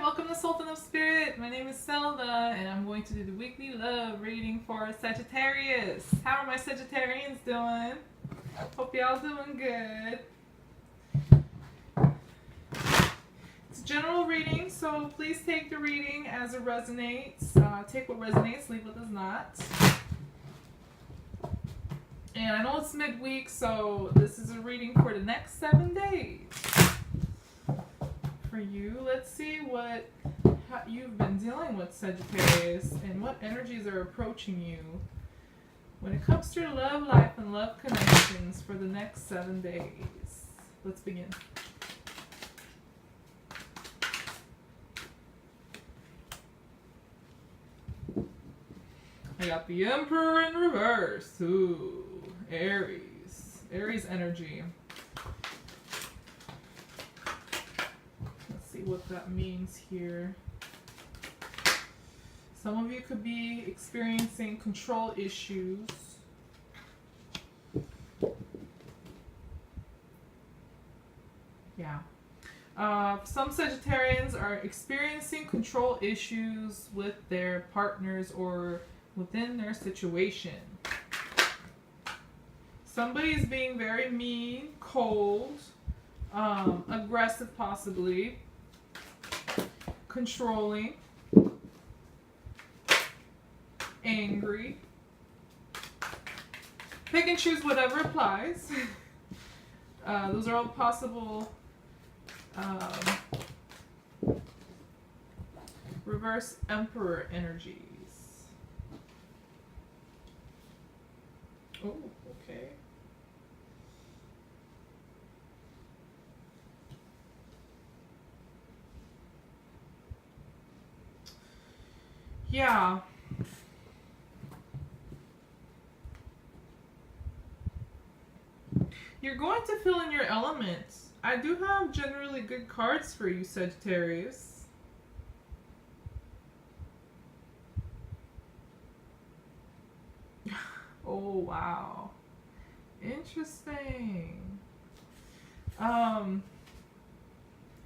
welcome to Sultan of Spirit. My name is Zelda, and I'm going to do the weekly love reading for Sagittarius. How are my Sagittarians doing? Hope y'all doing good. It's a general reading, so please take the reading as it resonates. Take what resonates, leave what does not. And I know it's midweek, so this is a reading for the next 7 days. For you, let's see how you've been dealing with, Sagittarius, and what energies are approaching you when it comes to your love life and love connections for the next 7 days. Let's begin. I got the Emperor in reverse. Ooh, Aries. Aries energy. What that means here. Some of you could be experiencing control issues. Yeah. Some Sagittarians are experiencing control issues with their partners or within their situation. Somebody's being very mean, cold, aggressive possibly, controlling, angry. Pick and choose whatever applies. Those are all possible reverse Emperor energies. Oh, okay. Yeah. You're going to fill in your elements. I do have generally good cards for you, Sagittarius. Oh, wow. Interesting.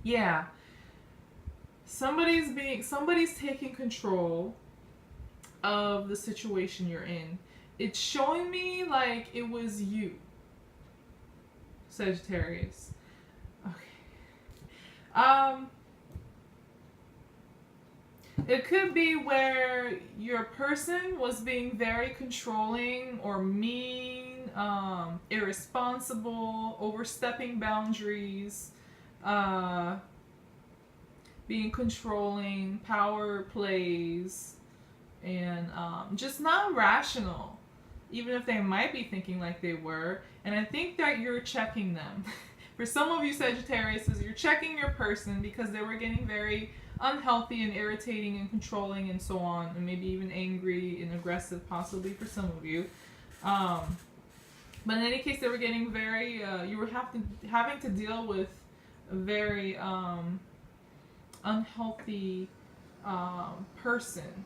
Yeah. Somebody's taking control of the situation you're in. It's showing me like it was you, Sagittarius. Okay. It could be where your person was being very controlling or mean, irresponsible, overstepping boundaries, being controlling, power plays, and just not rational, even if they might be thinking like they were. And I think that you're checking them. For some of you Sagittarius, you're checking your person because they were getting very unhealthy and irritating and controlling and so on, and maybe even angry and aggressive possibly for some of you. But in any case, they were getting very, you were having to deal with a very unhealthy person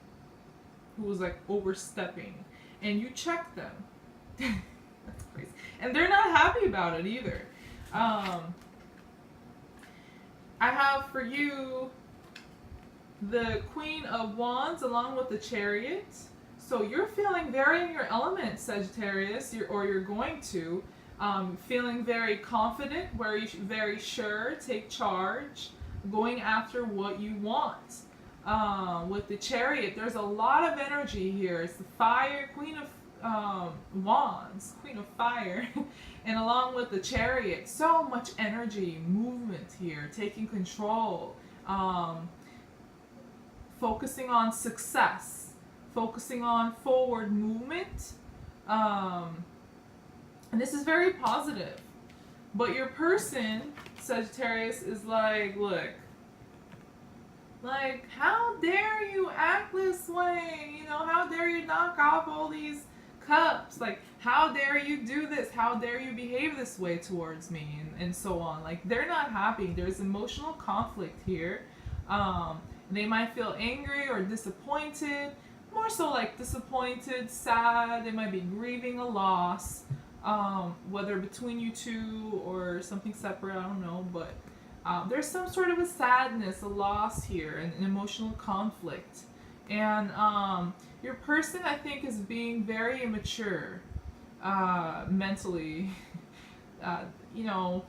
who was like overstepping, and you checked them. That's crazy. And they're not happy about it either. I have for you the Queen of Wands along with the Chariot. So you're feeling very in your element, Sagittarius, you're going to. Feeling very confident, very sure, take charge, going after what you want. With the Chariot, there's a lot of energy here. It's the fire, Queen of Wands, Queen of Fire, and along with the Chariot, so much energy, movement here, taking control, focusing on success, focusing on forward movement, and this is very positive. But your person, Sagittarius, is like, look, like, how dare you act this way? You know, how dare you knock off all these cups? Like, how dare you do this? How dare you behave this way towards me? And so on. Like, they're not happy. There's emotional conflict here. They might feel angry or disappointed. More so like disappointed, sad. They might be grieving a loss. Whether between you two or something separate, I don't know. But There's some sort of a sadness, a loss here, an emotional conflict. And your person, I think, is being very immature mentally. Uh, you know,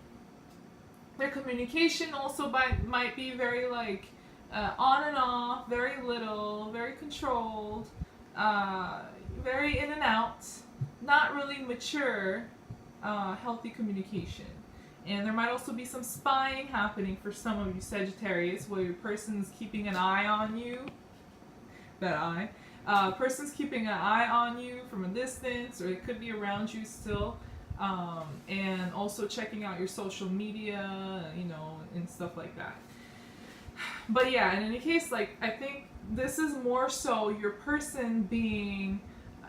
their communication also might be very like on and off, very little, very controlled, uh, very in and out, not really mature, healthy communication. And there might also be some spying happening for some of you Sagittarius, where your person's keeping an eye on you. That eye. Person's keeping an eye on you from a distance, or it could be around you still. And also checking out your social media, and stuff like that. But yeah, in any case, like, I think this is more so your person being,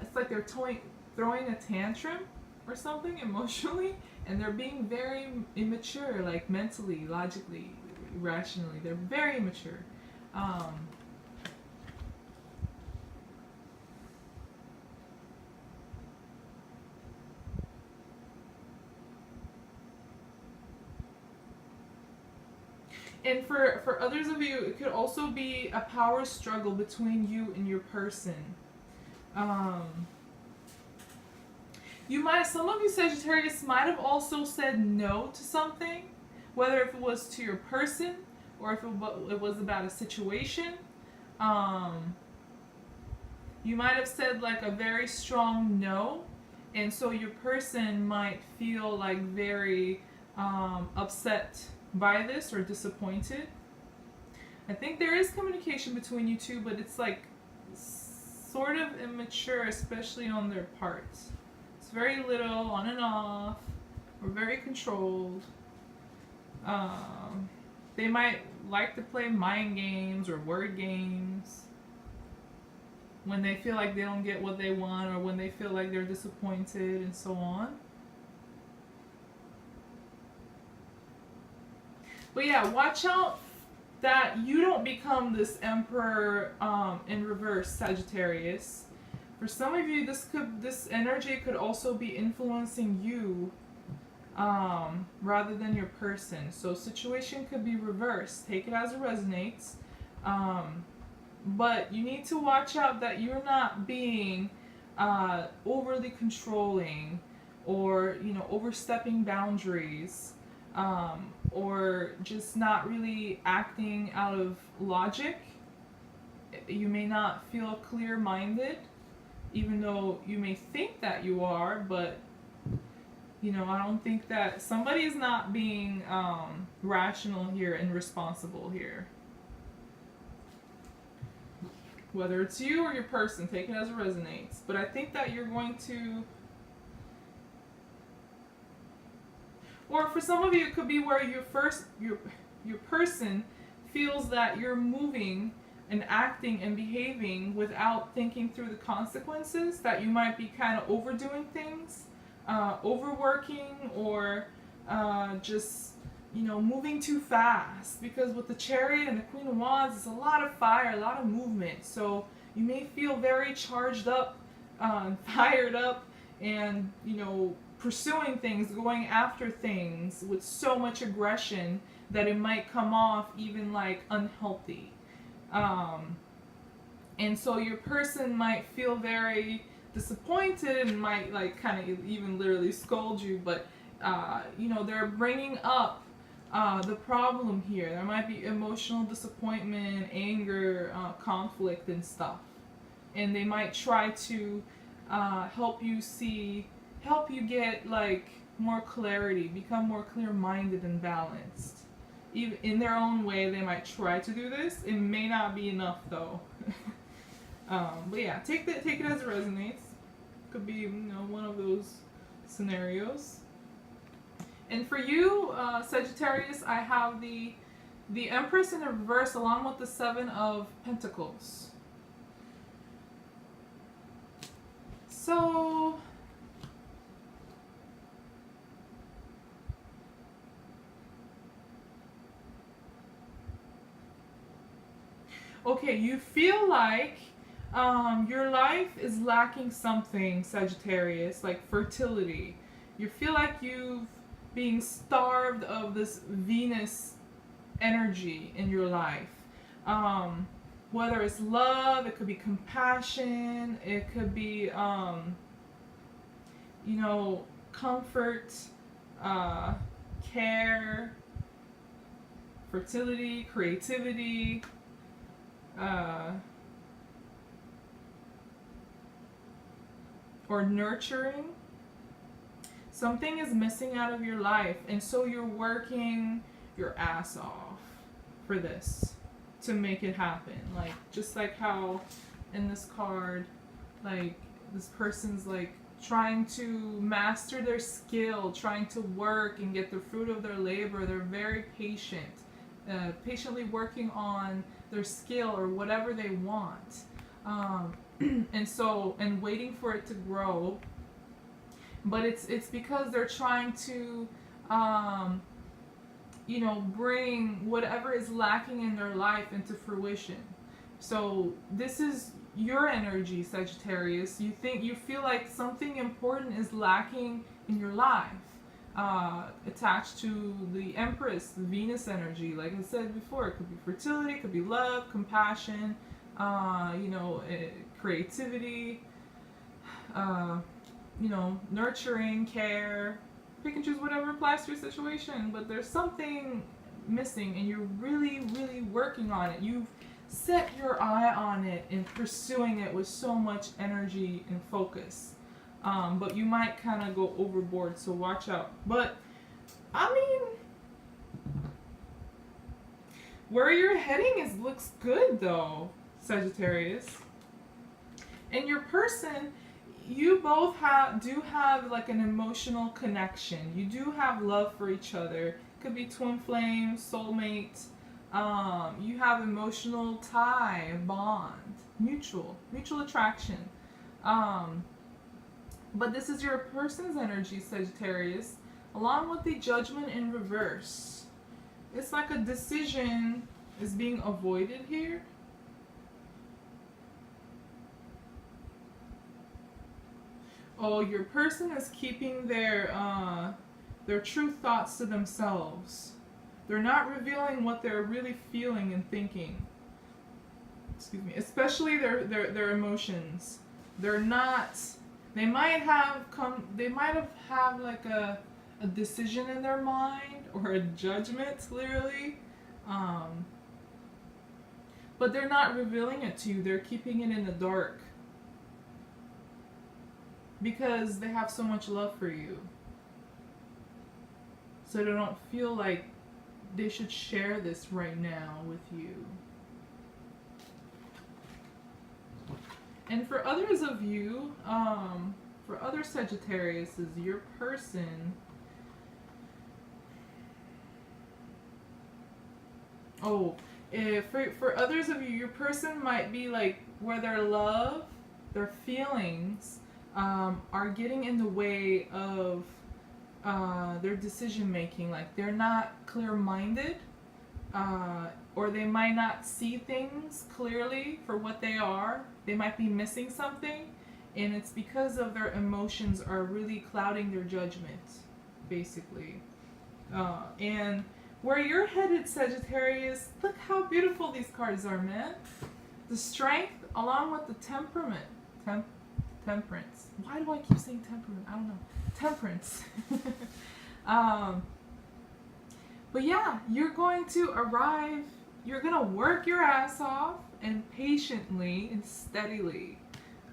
it's like they're throwing a tantrum or something emotionally, and they're being very immature, like mentally, logically, rationally. They're very immature. And for others of you, it could also be a power struggle between you and your person. Some of you Sagittarius might have also said no to something, whether if it was to your person or if it was about a situation. You might have said like a very strong no, and so your person might feel like very upset by this or disappointed. I think there is communication between you two, but it's like sort of immature, especially on their parts. It's very little, on and off, or very controlled. They might like to play mind games or word games when they feel like they don't get what they want, or when they feel like they're disappointed, and so on. But yeah, watch out that you don't become this Emperor in reverse Sagittarius. For some of you, this energy could also be influencing you rather than your person. So situation could be reversed. Take it as it resonates. But you need to watch out that you're not being overly controlling, or overstepping boundaries. Or just not really acting out of logic. You may not feel clear-minded, even though you may think that you are, but I don't think that somebody is not being rational here and responsible here. Whether it's you or your person, take it as it resonates. But I think that you're going to, or for some of you, it could be where your person feels that you're moving and acting and behaving without thinking through the consequences, that you might be kind of overdoing things, overworking, or just moving too fast. Because with the Chariot and the Queen of Wands, it's a lot of fire, a lot of movement. So you may feel very charged up, fired up, and pursuing things, going after things with so much aggression that it might come off even like unhealthy. And so your person might feel very disappointed and might like kind of even literally scold you, but they're bringing up the problem here. There might be emotional disappointment, anger, conflict and stuff. And they might try to help you get like more clarity, become more clear-minded and balanced. Even in their own way, they might try to do this. It may not be enough though. But yeah, take it as it resonates. Could be one of those scenarios. And for you, Sagittarius, I have the Empress in reverse along with the Seven of Pentacles. So okay, you feel like your life is lacking something, Sagittarius, like fertility. You feel like you've being starved of this Venus energy in your life. Whether it's love, it could be compassion, it could be, comfort, care, fertility, creativity, or nurturing. Something is missing out of your life, and so you're working your ass off for this to make it happen. Like, just like how in this card, like, this person's like trying to master their skill, trying to work and get the fruit of their labor. They're very patient, patiently working on their skill or whatever they want, and waiting for it to grow. But it's because they're trying to bring whatever is lacking in their life into fruition. So this is your energy, Sagittarius. You feel like something important is lacking in your life, attached to the Empress, the Venus energy. Like I said before, it could be fertility, it could be love, compassion, creativity, nurturing, care. Pick and choose whatever applies to your situation, but there's something missing and you're really, really working on it. You've set your eye on it and pursuing it with so much energy and focus. But you might kind of go overboard, so watch out. But, I mean, where you're heading looks good though, Sagittarius. And your person, you both do have like an emotional connection. You do have love for each other. Could be twin flame, soulmate. You have emotional tie, bond, mutual attraction. But this is your person's energy, Sagittarius, along with the Judgment in reverse. It's like a decision is being avoided here. Oh, your person is keeping their true thoughts to themselves. They're not revealing what they're really feeling and thinking. Excuse me. Especially their emotions. They're not. They might have like a decision in their mind or a judgment, literally. But they're not revealing it to you. They're keeping it in the dark. Because they have so much love for you. So they don't feel like they should share this right now with you. And for others of you, for other Sagittariuses, your person, for others of you, your person might be like where their love, their feelings, are getting in the way of their decision making. Like they're not clear-minded, or they might not see things clearly for what they are. They might be missing something, and it's because of their emotions are really clouding their judgment, basically. And where you're headed, Sagittarius, look how beautiful these cards are, man. The Strength along with the Temperament. Temperance. Why do I keep saying temperament? I don't know. Temperance. But yeah, you're going to arrive. You're going to work your ass off and patiently and steadily.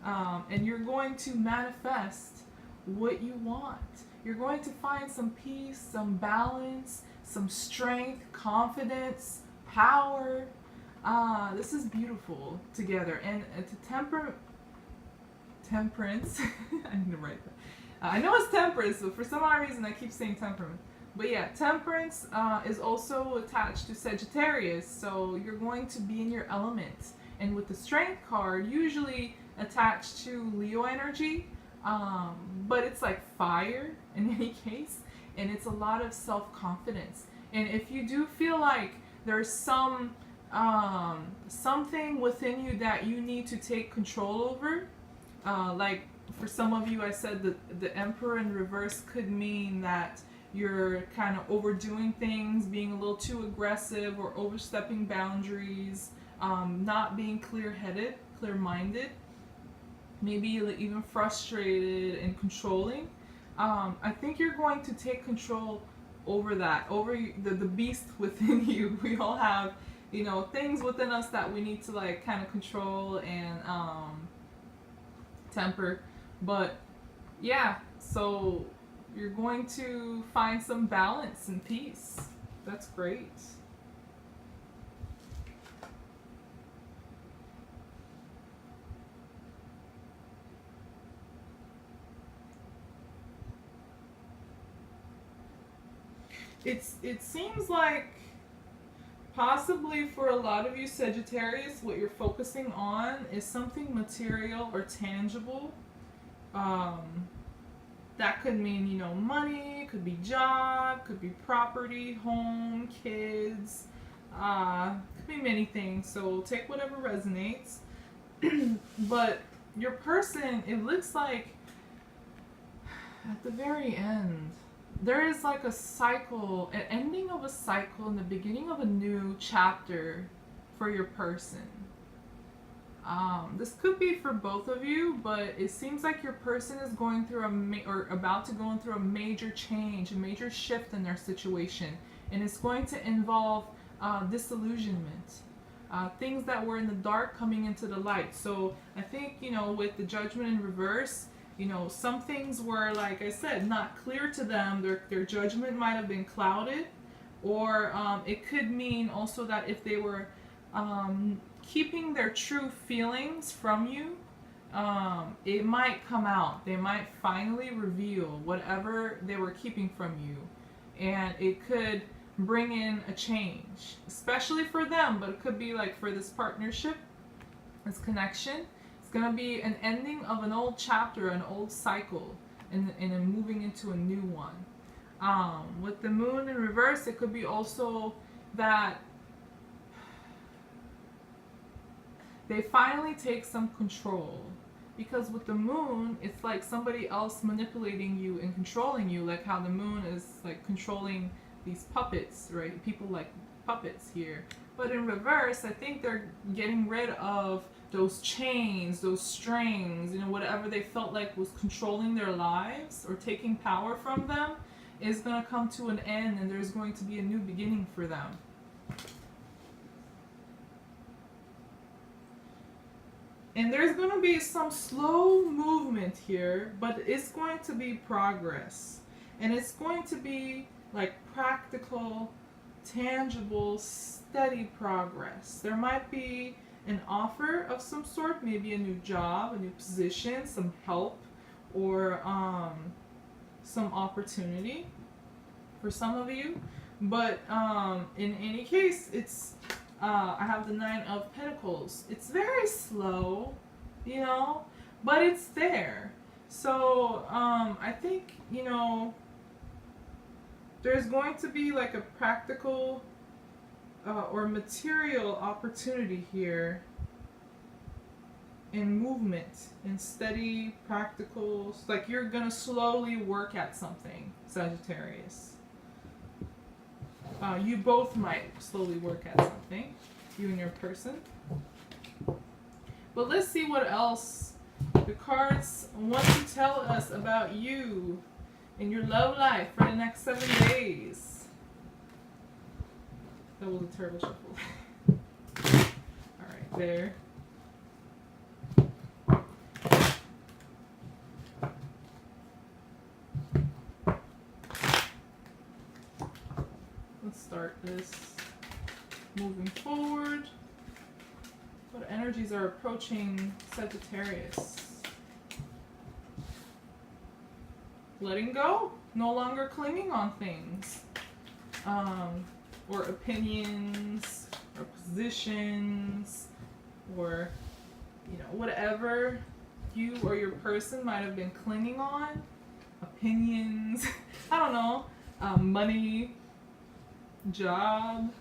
And you're going to manifest what you want. You're going to find some peace, some balance, some strength, confidence, power. This is beautiful together. And to temperance. I need to write that. I know it's temperance, but for some odd reason I keep saying temperament. But yeah, temperance is also attached to Sagittarius, so you're going to be in your element. And with the Strength card, usually attached to Leo energy, but it's like fire in any case, and it's a lot of self-confidence. And if you do feel like there's something within you that you need to take control over, like for some of you, I said that the Emperor in reverse could mean that you're kind of overdoing things, being a little too aggressive or overstepping boundaries, not being clear-headed, clear-minded, maybe even frustrated and controlling. I think you're going to take control over that, over the beast within you. We all have, things within us that we need to like kind of control and temper. But yeah, so you're going to find some balance and peace. That's great. It seems like possibly for a lot of you Sagittarius, what you're focusing on is something material or tangible. That could mean, money, could be job, could be property, home, kids, could be many things. So take whatever resonates. But your person, it looks like at the very end, there is like a cycle, an ending of a cycle and the beginning of a new chapter for your person. This could be for both of you, but it seems like your person is going through or about to go through a major change, a major shift in their situation, and it's going to involve disillusionment, things that were in the dark coming into the light. So I think with the Judgment in reverse, some things were, like I said, not clear to them. Their judgment might have been clouded, or it could mean also that if they were keeping their true feelings from you, it might come out. They might finally reveal whatever they were keeping from you, and it could bring in a change, especially for them, but it could be like for this partnership, this connection. It's going to be an ending of an old chapter, an old cycle, and then moving into a new one. With the moon in reverse, it could be also that they finally take some control. Because with the moon, it's like somebody else manipulating you and controlling you, like how the moon is like controlling these puppets, right? People like puppets here. But in reverse, I think they're getting rid of those chains, those strings, whatever they felt like was controlling their lives or taking power from them is going to come to an end, and there's going to be a new beginning for them. And there's going to be some slow movement here, but it's going to be progress. And it's going to be like practical, tangible, steady progress. There might be an offer of some sort, maybe a new job, a new position, some help, or some opportunity for some of you. But in any case, it's I have the 9 of Pentacles. It's very slow, but it's there. So I think, there's going to be like a practical or material opportunity here in movement, in steady, practical, like you're going to slowly work at something, Sagittarius. You both might slowly work at something, you and your person. But let's see what else the cards want to tell us about you in your love life for the next 7 days. That was a terrible shuffle. Alright, there. Let's start this moving forward. What energies are approaching Sagittarius? Letting go, no longer clinging on things, or opinions, or positions, or whatever you or your person might have been clinging on. Opinions, I don't know, money, job,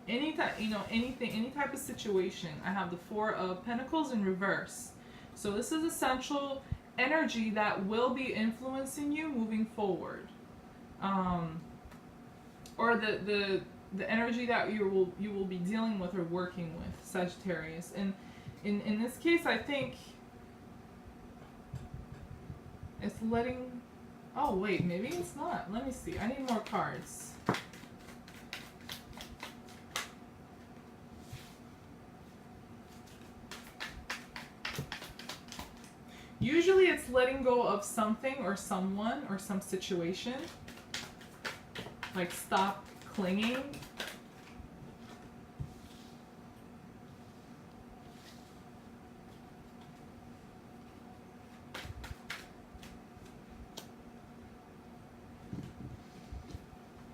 any type, anything, any type of situation. I have the 4 of Pentacles in reverse. So this is a central energy that will be influencing you moving forward. or the energy that you will be dealing with or working with, Sagittarius. And in this case, I think it's letting. Oh wait, maybe it's not. Let me see. I need more cards. Usually it's letting go of something or someone or some situation. Like stop clinging.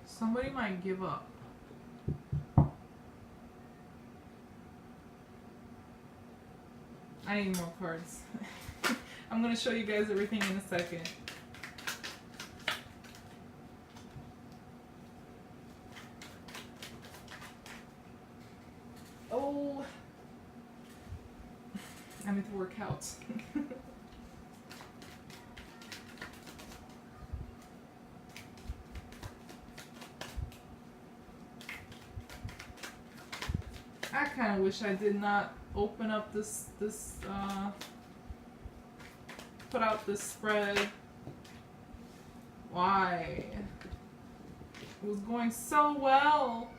Somebody might give up. I need more cards. I'm going to show you guys everything in a second. Oh, I need to work out. I kind of wish I did not open up put out this spread. Why? It was going so well,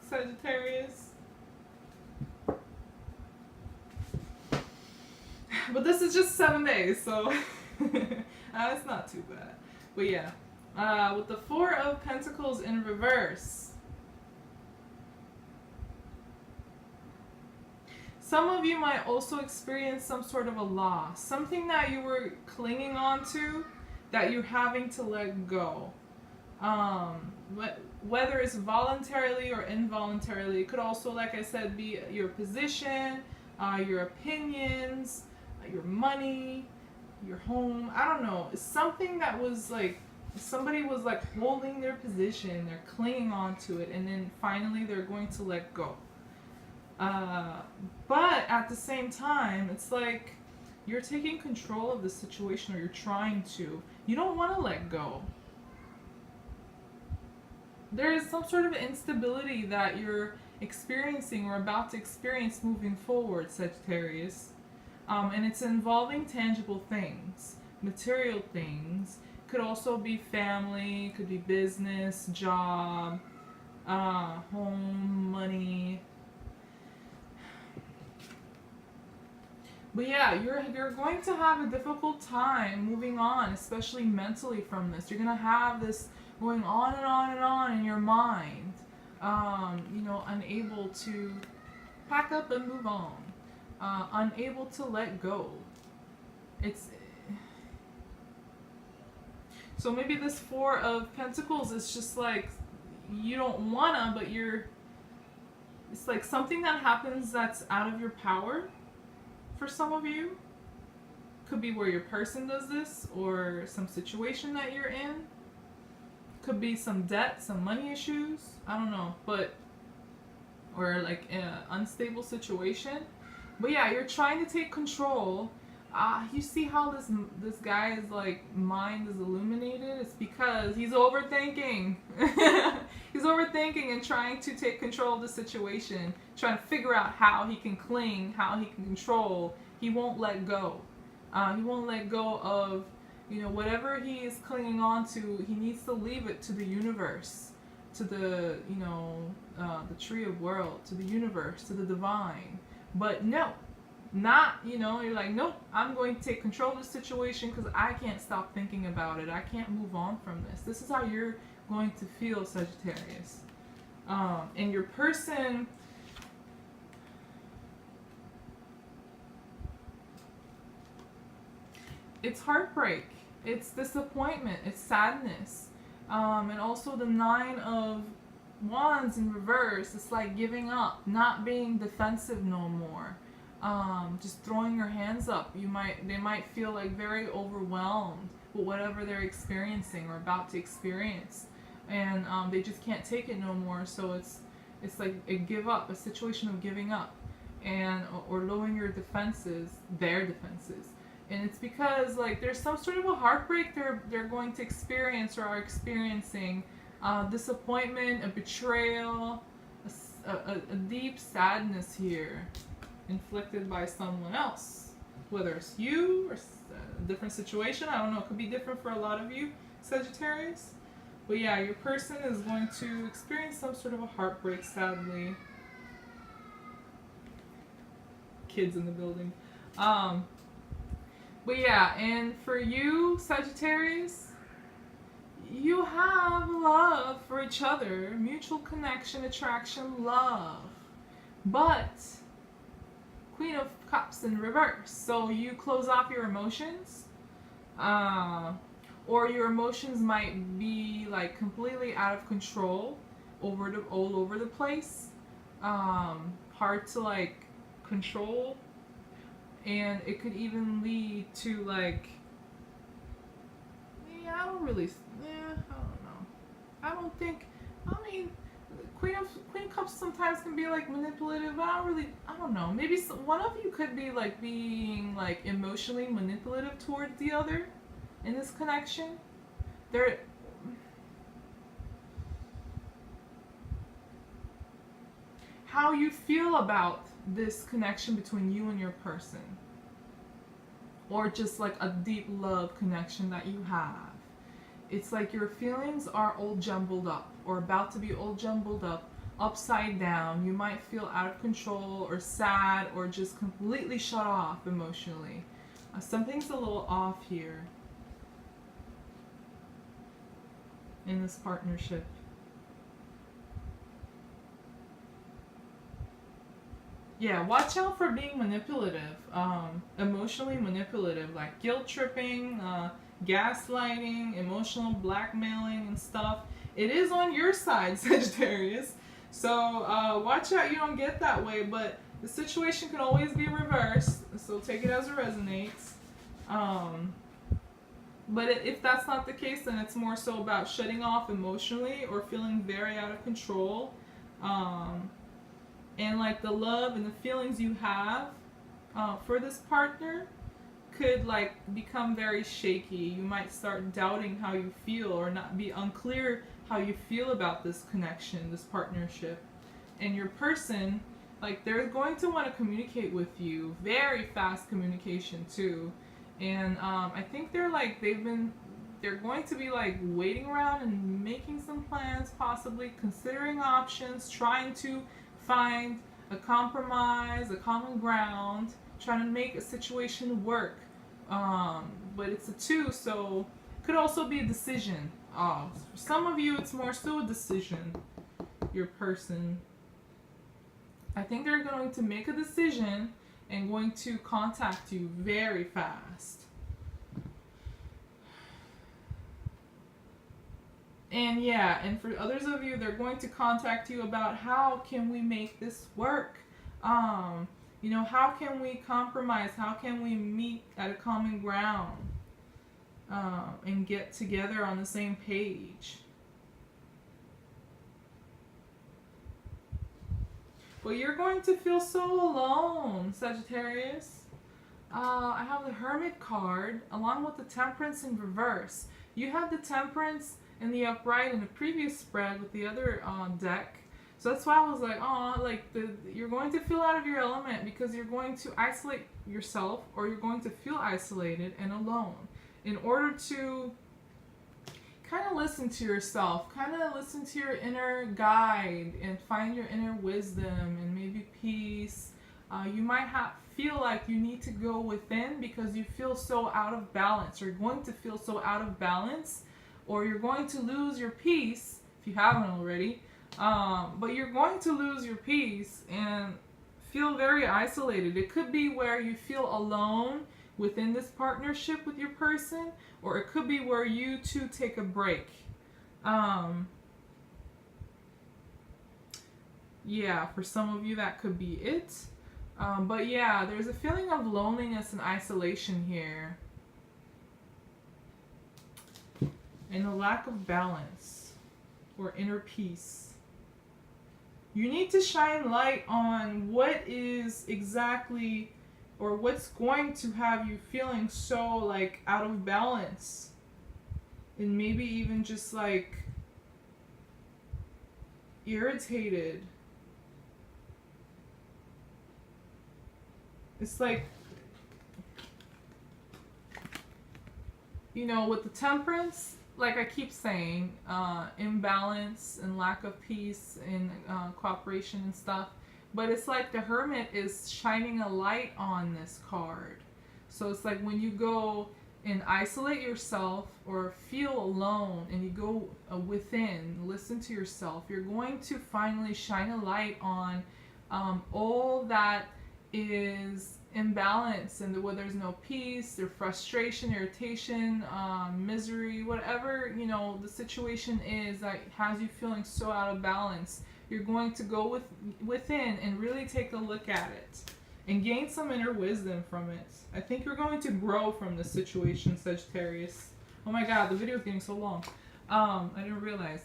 Sagittarius. But this is just 7 days, so it's not too bad. But yeah, with the Four of Pentacles in reverse. Some of you might also experience some sort of a loss, something that you were clinging on to that you're having to let go. Whether it's voluntarily or involuntarily, it could also, like I said, be your position, your opinions, your money, your home. I don't know. It's something that was like, somebody was like holding their position, they're clinging on to it, and then finally they're going to let go. But at the same time, it's like you're taking control of the situation, or you're trying to. You don't want to let go. There is some sort of instability that you're experiencing or about to experience moving forward, Sagittarius. And it's involving tangible things, material things. Could also be family, could be business, job, home, money. But yeah, you're going to have a difficult time moving on, especially mentally from this. You're going to have this going on and on and on in your mind, unable to pack up and move on, unable to let go. So maybe this Four of Pentacles is just like, you don't wanna, but it's like something that happens that's out of your power. For some of you, could be where your person does this, or some situation that you're in. Could be some debt, some money issues, I don't know, or like an unstable situation. But yeah, you're trying to take control. You see how this guy's like mind is illuminated? It's because he's overthinking. He's overthinking and trying to take control of the situation, trying to figure out how he can cling, how he can control. He won't let go. He won't let go of, whatever he is clinging on to. He needs to leave it to the universe, to the, the tree of world, to the universe, to the divine. But no, not, you're like, nope, I'm going to take control of the situation because I can't stop thinking about it. I can't move on from this. This is how you're going to feel, Sagittarius. And your person, it's heartbreak, it's disappointment, it's sadness, and also the Nine of Wands in reverse. It's like giving up, not being defensive no more, just throwing your hands up. They might feel like very overwhelmed with whatever they're experiencing or about to experience, and they just can't take it no more. So it's like a situation of giving up, and or lowering your defenses, their defenses. And it's because like there's some sort of a heartbreak they're going to experience or are experiencing, disappointment, a betrayal, a deep sadness here, inflicted by someone else, whether it's you or a different situation. I don't know. It could be different for a lot of you, Sagittarius. But yeah, your person is going to experience some sort of a heartbreak, sadly. Kids in the building. But yeah, and for you, Sagittarius, you have love for each other, mutual connection, attraction, love. But Queen of Cups in reverse. So you close off your emotions, or your emotions might be like completely out of control, all over the place, hard to like control, and it could even lead to like, I don't know. I mean, Queen Cups sometimes can be like manipulative. I don't know. Maybe one of you could be like being like emotionally manipulative towards the other in this connection. How you feel about this connection between you and your person, or just like a deep love connection that you have. It's like your feelings are all jumbled up, or about to be all jumbled up, upside down. You might feel out of control or sad or just completely shut off emotionally. Something's a little off here in this partnership. Yeah, watch out for being manipulative, emotionally manipulative, like guilt tripping, gaslighting, emotional blackmailing and stuff. It is on your side, Sagittarius. So watch out you don't get that way, but the situation can always be reversed, so take it as it resonates. But if that's not the case, then it's more so about shutting off emotionally or feeling very out of control. And like the love and the feelings you have for this partner could like become very shaky. You might start doubting how you feel, or not be unclear how you feel about this connection, this partnership. And your person, like, they're going to want to communicate with you, very fast communication too. And I think they're going to be like waiting around and making some plans, possibly considering options, trying to find a compromise, a common ground, trying to make a situation work. But it's a 2, so it could also be a decision. For some of you, it's more so a decision. Your person, I think they're going to make a decision and going to contact you very fast. And yeah, and for others of you, they're going to contact you about how can we make this work? How can we compromise? How can we meet at a common ground and get together on the same page? But you're going to feel so alone, Sagittarius. I have the Hermit card along with the Temperance in reverse. You had the Temperance in the upright in the previous spread with the other deck. So that's why I was like, you're going to feel out of your element because you're going to isolate yourself, or you're going to feel isolated and alone. In order to kind of listen to yourself, kind of listen to your inner guide and find your inner wisdom and maybe peace. You might feel like you need to go within because you feel so out of balance. You're going to feel so out of balance, or you're going to lose your peace if you haven't already. But you're going to lose your peace and feel very isolated. It could be where you feel alone within this partnership with your person, or it could be where you two take a break. Yeah, for some of you that could be it. But yeah, there's a feeling of loneliness and isolation here, and a lack of balance or inner peace. You need to shine light on what is exactly or what's going to have you feeling so like out of balance, and maybe even just like irritated. It's like, you know, with the Temperance, like I keep saying, imbalance and lack of peace and cooperation and stuff. But it's like the Hermit is shining a light on this card. So it's like when you go and isolate yourself or feel alone and you go within, listen to yourself, you're going to finally shine a light on all that is imbalance, and where there's no peace or frustration, irritation, misery, whatever, you know, the situation is that has you feeling so out of balance. You're going to go within and really take a look at it and gain some inner wisdom from it. I think you're going to grow from this situation, Sagittarius. Oh my god, the video is getting so long. I didn't realize.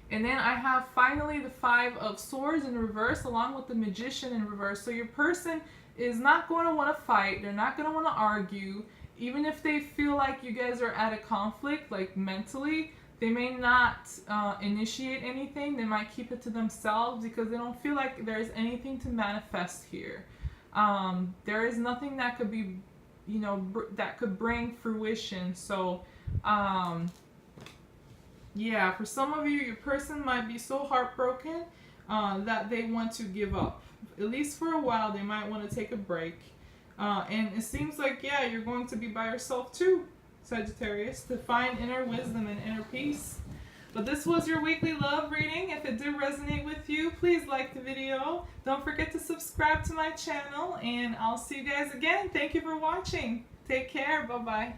And then I have finally the Five of Swords in reverse along with the Magician in reverse. So your person is not going to want to fight. They're not going to want to argue. Even if they feel like you guys are at a conflict, like mentally, they may not initiate anything. They might keep it to themselves because they don't feel like there's anything to manifest here. There is nothing that could be, you know, that could bring fruition. So, yeah, for some of you, your person might be so heartbroken that they want to give up. At least for a while, they might want to take a break. And it seems like, yeah, you're going to be by yourself too, Sagittarius, to find inner wisdom and inner peace. But this was your weekly love reading. If it did resonate with you, please like the video. Don't forget to subscribe to my channel, and I'll see you guys again. Thank you for watching. Take care. Bye-bye.